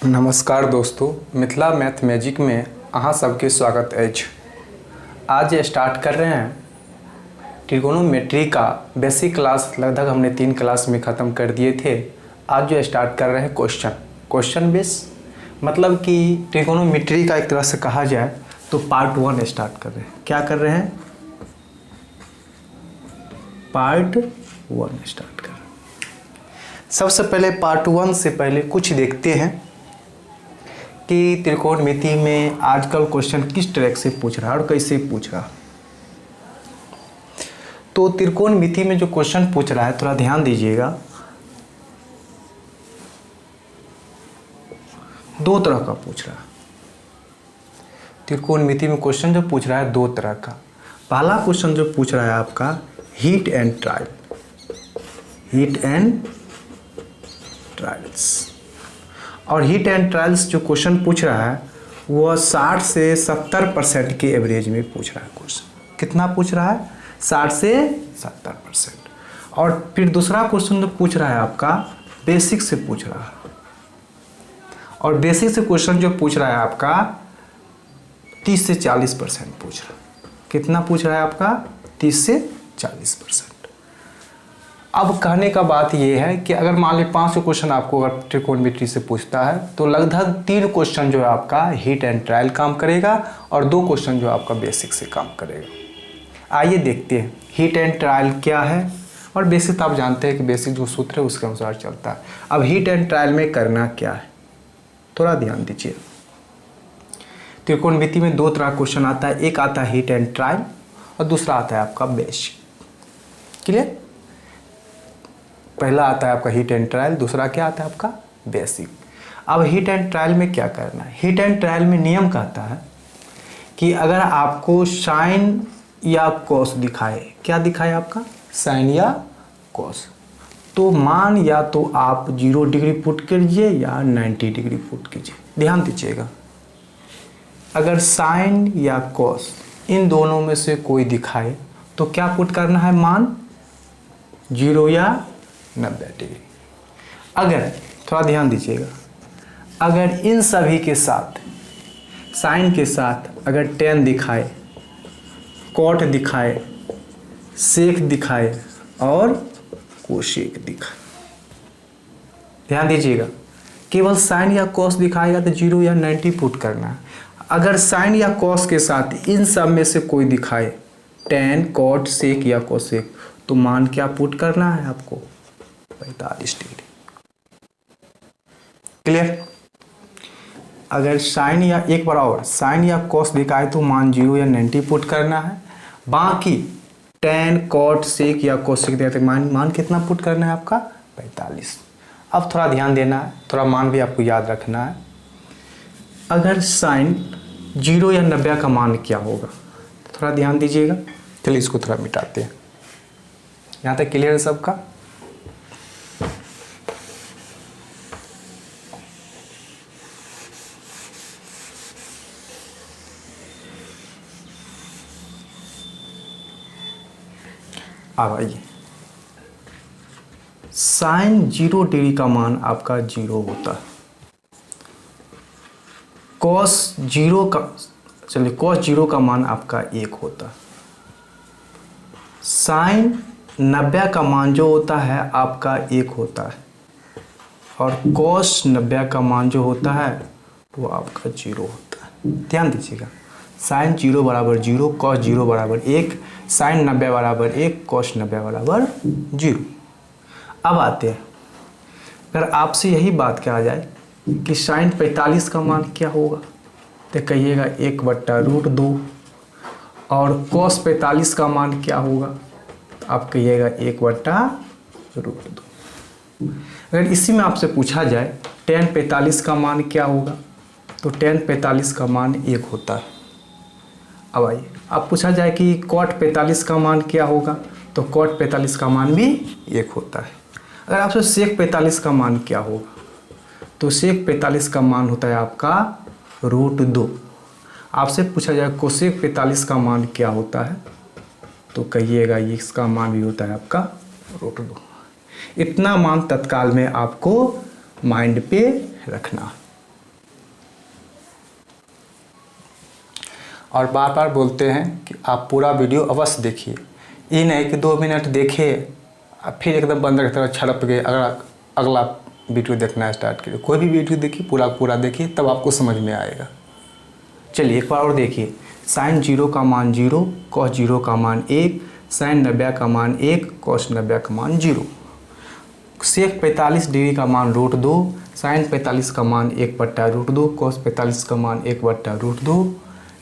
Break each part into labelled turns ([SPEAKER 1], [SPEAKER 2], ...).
[SPEAKER 1] नमस्कार दोस्तों, Mithila math magic में अहाँ सबके स्वागत अछि। आज स्टार्ट कर रहे हैं ट्रिगोनोमेट्री का बेसिक क्लास। लगभग हमने 3 क्लास में ख़त्म कर दिए थे। आज जो स्टार्ट कर रहे हैं क्वेश्चन बेस, मतलब कि ट्रिगोनोमेट्री का एक तरह से कहा जाए तो पार्ट 1 स्टार्ट कर रहे हैं। क्या कर रहे हैं? पार्ट 1 स्टार्ट कर रहे हैं। सबसे पहले पार्ट 1 से पहले कुछ देखते हैं कि त्रिकोणमिति में आजकल क्वेश्चन किस तरह से पूछ रहा है और कैसे पूछ रहा है। तो त्रिकोणमिति में जो क्वेश्चन पूछ रहा है, थोड़ा ध्यान दीजिएगा। 2 तरह का पूछ रहा है। त्रिकोणमिति में क्वेश्चन जो पूछ रहा है 2 तरह का। पहला क्वेश्चन जो पूछ रहा है आपका हीट एंड ट्रायल्स। और हीट एंड ट्रायल्स जो क्वेश्चन पूछ रहा है वह 60 से 70% के एवरेज में पूछ रहा है क्वेश्चन। कितना पूछ रहा है? 60 से 70%। और फिर दूसरा क्वेश्चन जो पूछ रहा है आपका बेसिक से पूछ रहा है। और बेसिक से क्वेश्चन जो पूछ रहा है आपका 30 से 40% पूछ रहा है। कितना पूछ रहा है आपका? 30 से 40%। अब कहने का बात यह है कि अगर मान लीजिए 500 क्वेश्चन आपको अगर ट्रिकोणमिति से पूछता है तो लगभग 3 क्वेश्चन जो है आपका हीट एंड ट्रायल काम करेगा और 2 क्वेश्चन जो आपका बेसिक से काम करेगा। आइए देखते हैं हीट एंड ट्रायल क्या है। और बेसिक तो आप जानते हैं कि बेसिक जो सूत्र है उसके अनुसार चलता है। अब हीट एंड ट्रायल में करना क्या है, थोड़ा ध्यान दीजिए। त्रिकोणमिति में 2 तरह क्वेश्चन आता है। एक आता है हीट एंड ट्रायल और दूसरा आता है आपका बेसिक। क्लियर? पहला आता है आपका हीट एंड ट्रायल, दूसरा क्या आता है आपका बेसिक। अब हीट एंड ट्रायल में क्या करना है? हीट एंड ट्रायल में नियम कहता है कि अगर आपको साइन या कॉस दिखाए, क्या दिखाए आपका? साइन या कॉस, तो मान या तो आप 0 डिग्री पुट कीजिए या 90 डिग्री पुट कीजिए। ध्यान दीजिएगा, अगर साइन या कॉस इन दोनों में से कोई दिखाए तो क्या पुट करना है? मान 0 या 90 डिग्री। अगर थोड़ा ध्यान दीजिएगा, अगर इन सभी के साथ साइन के साथ अगर tan दिखाए, cot दिखाए, sec दिखाए और कोसेक दिखाए, ध्यान दीजिएगा, केवल साइन या कॉस दिखाएगा तो 0 या 90 पुट करना है। अगर साइन या कॉस के साथ इन सब में से कोई दिखाए tan, cot, sec या कोसेक, तो मान क्या पुट करना है आपको? 45 डिग्री। क्लियर? अगर साइन या एक बार और साइन या कॉस दिखाए तो मान 0 या 90 पुट करना है। बाकी tan, cot, sec या कोसेक देते मान कितना पुट करना है आपका? 45। अब थोड़ा ध्यान देना है, थोड़ा मान भी आपको याद रखना है। अगर साइन 0 या 90 का मान क्या होगा, तो थोड़ा ध्यान दीजिएगा। चलिए इसको थोड़ा मिटाते हैं। यहाँ तक क्लियर है सबका? अब आइए, साइन 0 डिग्री का मान आपका 0 होता है। कॉस 0 का, चलिए कॉस 0 का मान आपका 1 होता है। साइन 90 का मान जो होता है आपका 1 होता है और कॉस 90 का मान जो होता है वो आपका 0 होता है। ध्यान दीजिएगा, साइन 0 बराबर 0, कॉस 0 बराबर 1, साइन 90 बराबर 1, कॉस 90 बराबर 0। अब आते हैं, अगर आपसे यही बात कहा जाए कि साइन 45 का मान क्या होगा, तो कहिएगा 1/√2। और कॉस 45 का मान क्या होगा, तो आप कहिएगा 1/√2। अगर इसी में आपसे पूछा जाए tan 45 का मान क्या होगा, तो tan 45 का मान 1 होता है। अब आइए, अब पूछा जाए कि cot 45 का मान क्या होगा, तो cot 45 का मान भी 1 होता है। अगर आपसे sec 45 का मान क्या होगा, तो sec 45 का मान होता है आपका √2। आपसे पूछा जाए cosec 45 का मान क्या होता है, तो कहिएगा इसका मान भी होता है आपका √2। इतना मान तत्काल में आपको माइंड पे रखना। और बार बार बोलते हैं कि आप पूरा वीडियो अवश्य देखिए। ये नहीं कि 2 मिनट देखे फिर एकदम बंद की तरह छलप गए, अगला वीडियो देखना स्टार्ट करिए। कोई भी वीडियो देखिए पूरा देखिए, तब आपको समझ में आएगा। चलिए एक बार और देखिए। साइन 0 का मान 0, कॉस 0 का मान 1, साइन 90 का मान 1, कॉस 90 का मान 0। सेक 45 डिग्री का मान √2, साइन 45 का मान 1/√2, कॉस 45 का मान 1/√2,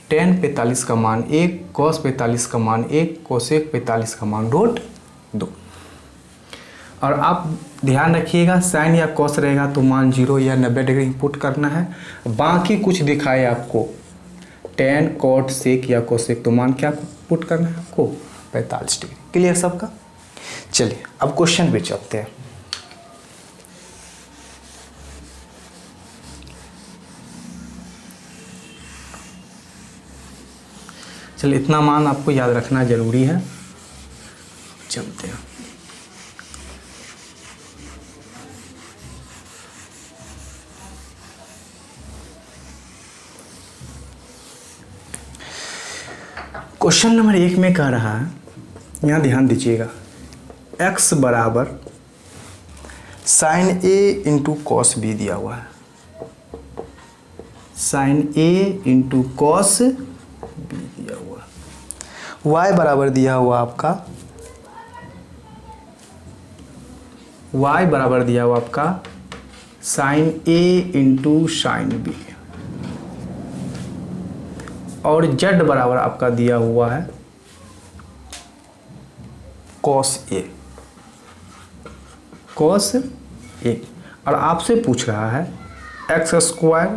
[SPEAKER 1] टेन 45 का मान 1, कॉस 45 का मान 1, कोसेक 45 का मान √2। और आप ध्यान रखिएगा, साइन या कॉस रहेगा तो मान 0 या 90 डिग्री पुट करना है। बाकी कुछ दिखाए आपको टेन, कॉट, सेक या कोसेक, तो मान क्या पुट करना है आपको 45 डिग्री। क्लियर सबका? चलिए अब क्वेश्चन पे चलते हैं। चलिए इतना मान आपको याद रखना जरूरी है। चलते हैं। क्वेश्चन नंबर 1 में कह रहा है, यहाँ ध्यान दीजिएगा, x बराबर sine a into cos b दिया हुआ है। Sine a into cos b दिया हुआ है। y बराबर दिया हुआ आपका, y बराबर दिया हुआ आपका sine a into sine b, और z बराबर आपका दिया हुआ है कॉस a। और आपसे पूछ रहा है x²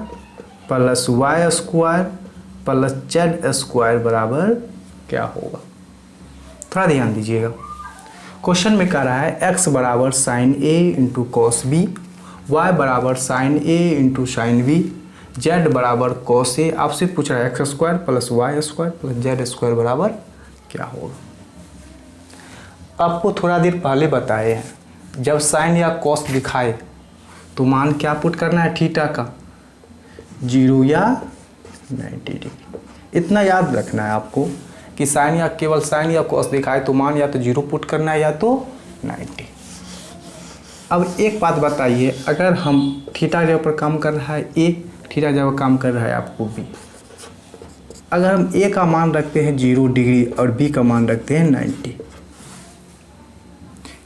[SPEAKER 1] plus y² plus z² बराबर क्या होगा। थोड़ा ध्यान दीजिएगा। क्वेश्चन में कह रहा है x बराबर sine a into cos b, y बराबर sine a into sine b, z बराबर कॉस a। आपसे पूछ रहा है x² plus y² plus z² बराबर क्या होगा। आपको थोड़ा देर पहले बताए हैं, जब साइन या कॉस दिखाए तो मान क्या पुट करना है थीटा का, 0 या 90 डिग्री। इतना याद रखना है आपको कि साइन या केवल साइन या कॉस दिखाए तो मान या तो 0 पुट करना है या तो 90। अब एक बात बताइए, अगर हम थीटा जगह पर काम कर रहा है a, थीटा जगह काम कर रहा है आपको b, अगर हम a का मान रखते हैं 0 डिग्री और b का मान रखते हैं 90,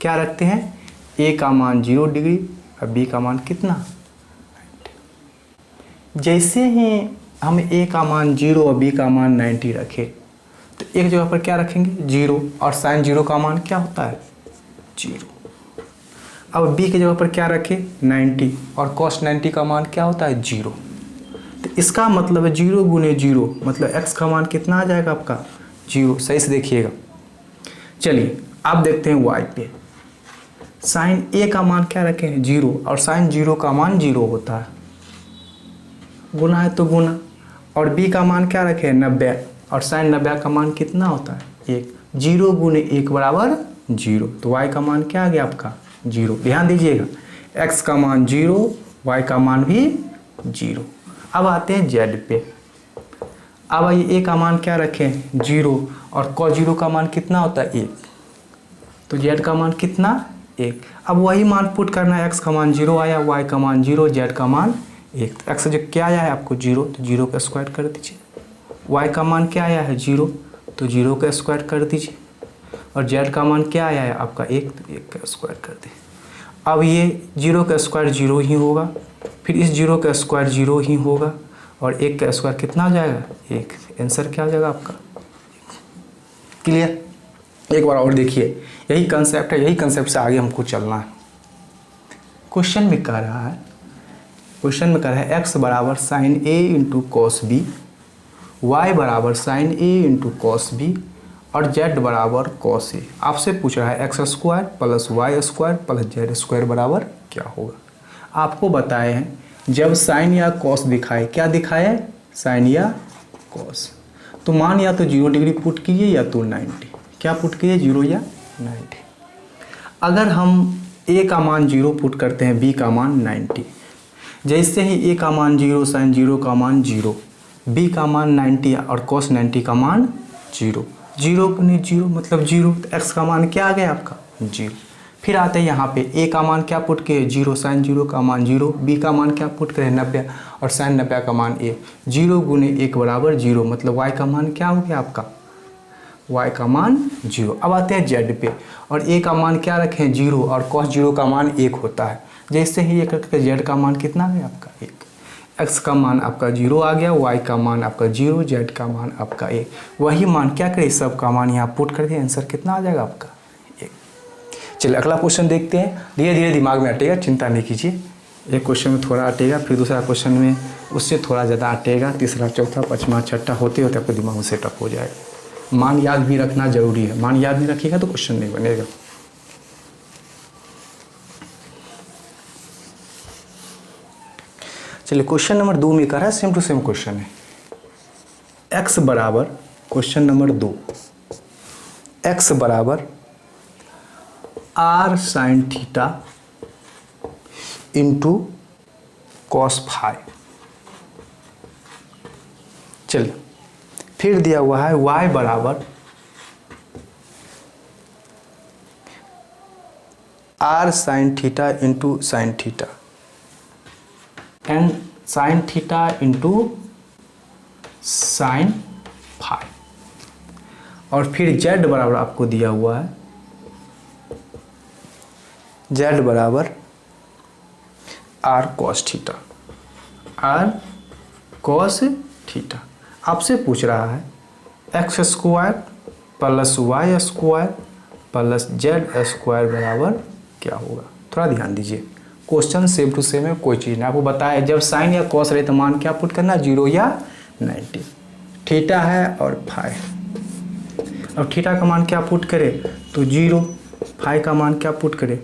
[SPEAKER 1] क्या रखते हैं, a का मान 0 डिग्री और b का मान कितना 90। जैसे ही हम a का मान 0 और b का मान 90 रखें तो एक जगह पर क्या रखेंगे 0, और साइन 0 का मान क्या होता है 0। अब b के जगह पर क्या रखें 90, और cos 90 का मान क्या होता है 0। तो इसका मतलब है 0 गुने 0 मतलब x का मान कितना आ जाएगा आपका 0। सही से देखिएगा। चलिए आप देखते हैं y पे, साइन a का मान क्या रखे हैं 0, और साइन 0 का मान 0 होता है, गुना है तो गुना, और b का मान क्या रखे हैं 90, और साइन 90 का मान कितना होता है 1। 0 गुने 1 बराबर 0, तो y का मान क्या आ गया आपका 0। ध्यान दीजिएगा, x का मान 0, y का मान भी 0। अब आते हैं z पे। अब आइए a का मान क्या रखें 0, और cos 0 का मान कितना होता है 1, तो z का मान कितना 1। अब वही मान पुट करना है, x का मान 0 आया, y का मान 0, z का मान 1। तो x जो क्या आया है आपको 0, तो 0 का स्क्वायर कर दीजिए। y का मान क्या आया है 0, तो 0 का स्क्वायर कर दीजिए, और z का मान क्या आया है आपका 1, तो 1 का स्क्वायर कर दे। अब ये 0 का स्क्वायर 0 ही होगा, फिर इस 0 का स्क्वायर 0 ही होगा, और 1 का स्क्वायर कितना आ जाएगा 1। आंसर क्या आ जाएगा आपका। क्लियर? एक बार और देखिए, यही कंसेप्ट है, यही कंसेप्ट से आगे हमको चलना है। क्वेश्चन में कह रहा है x बराबर sine a into cos b, y बराबर sine a into cos b, और z बराबर कॉस a। आपसे पूछ रहा है x² plus y² plus z² बराबर क्या होगा। आपको बताए हैं जब साइन या कॉस दिखाए, क्या दिखाए है साइन या कॉस, तो मान या तो 0 डिग्री पुट कीजिए या तो 90। क्या पुट कीजिए 0 या 90। अगर हम a का मान 0 पुट करते हैं, b का मान 90, जैसे ही a का मान 0, साइन 0 का मान 0, बी का मान 90 और cos 90 का मान 0, 0 गुने 0 मतलब 0, तो x का मान क्या आ गया आपका 0। फिर आते हैं यहाँ पे a का मान क्या पुट किए 0, sin 0 का मान 0, b का मान क्या पुट करें 90 और sin 90 का मान 1, 0 गुने 1 बराबर 0 मतलब y का मान क्या हो गया आपका y का मान 0। अब आते हैं z पे और a का मान क्या रखें 0 और cos 0 का मान 1 होता है। जैसे ही ये करके z का मान कितना है आपका 1, x का मान आपका 0 आ गया, y का मान आपका 0, z का मान आपका 1। वही मान क्या करें सब का मान यहाँ पुट कर दिए, आंसर कितना आ जाएगा आपका 1। चलिए अगला क्वेश्चन देखते हैं, धीरे धीरे दिमाग में अटेगा, चिंता नहीं कीजिए। एक क्वेश्चन में थोड़ा अटेगा, फिर दूसरा क्वेश्चन में उससे थोड़ा ज़्यादा अटेगा, तीसरा चौथा पाँचवा छठा होते होते आपके दिमाग में सेटअप हो जाएगा। मान याद भी रखना जरूरी है, मान याद नहीं रखिएगा तो क्वेश्चन नहीं बनेगा। चलिए क्वेश्चन नंबर 2 में कर रहा है, सेम टू सेम क्वेश्चन है। x बराबर क्वेश्चन नंबर 2, x बराबर r sin theta into cos phi. चलिए फिर दिया हुआ है y बराबर r sin theta into sine theta and sine theta into sine phi, और फिर z बराबर आपको दिया हुआ है z बराबर r cos theta, r cos theta. आपसे पूछ रहा है x square plus y square plus z square बराबर क्या होगा। थोड़ा ध्यान दीजिए, क्वेश्चन सेम टू सेम है, कोई चीज़ नहीं। आपको बताया जब साइन या कॉस रहे तो मान क्या पुट करना 0 या 90। थीटा है और फाई, अब थीटा का मान क्या पुट करे तो 0, फाई का मान क्या पुट करे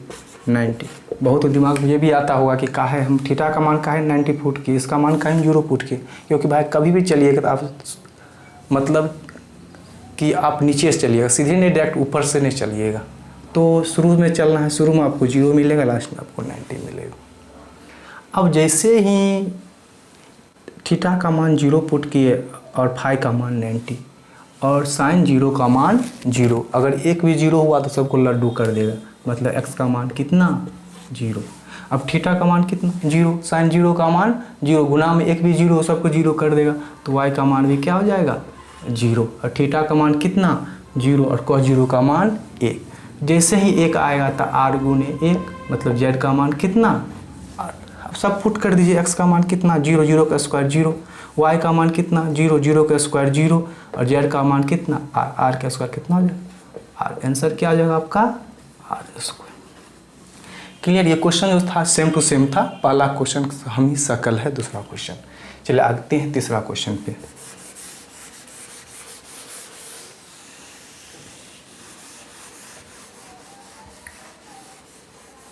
[SPEAKER 1] 90। बहुत दिमाग में ये भी आता होगा कि का है हम थीटा का मान का है 90 पुट किए, इसका मान का है 0 पुट किए, क्योंकि भाई कभी भी चलिएगा तो आप मतलब कि आप नीचे से चलिएगा, सीधे नहीं डायरेक्ट ऊपर से नहीं चलिएगा। तो शुरू में चलना है, शुरू में आपको 0 मिलेगा, लास्ट में आपको 90 मिलेगा। अब जैसे ही थीटा का मान 0 पुट किए और फाई का मान 90 और साइन 0 का मान 0, अगर एक भी 0 हुआ तो सबको लड्डू कर देगा, मतलब x का मान कितना 0। अब थीटा का मान कितना 0, साइन 0 का मान 0, गुना में एक भी 0 सबको 0 कर देगा, तो y का मान भी क्या हो जाएगा 0, और थीटा का मान कितना 0 और cos 0 का मान 1। जैसे ही 1 आएगा तो r गुने 1 मतलब z का मान कितना, अब सब पुट कर दीजिए, x का मान कितना 0, 0 का स्क्वायर 0, y का मान कितना 0, 0 का स्क्वायर 0 और z का मान कितना r का स्क्वायर कितना हो जाएगा r। आंसर क्या आ जाएगा आपका r स्क्वायर। क्लियर, ये क्वेश्चन जो था सेम टू सेम था, पहला क्वेश्चन हम ही सकल है, दूसरा क्वेश्चन। चलिए आते हैं तीसरा क्वेश्चन पे।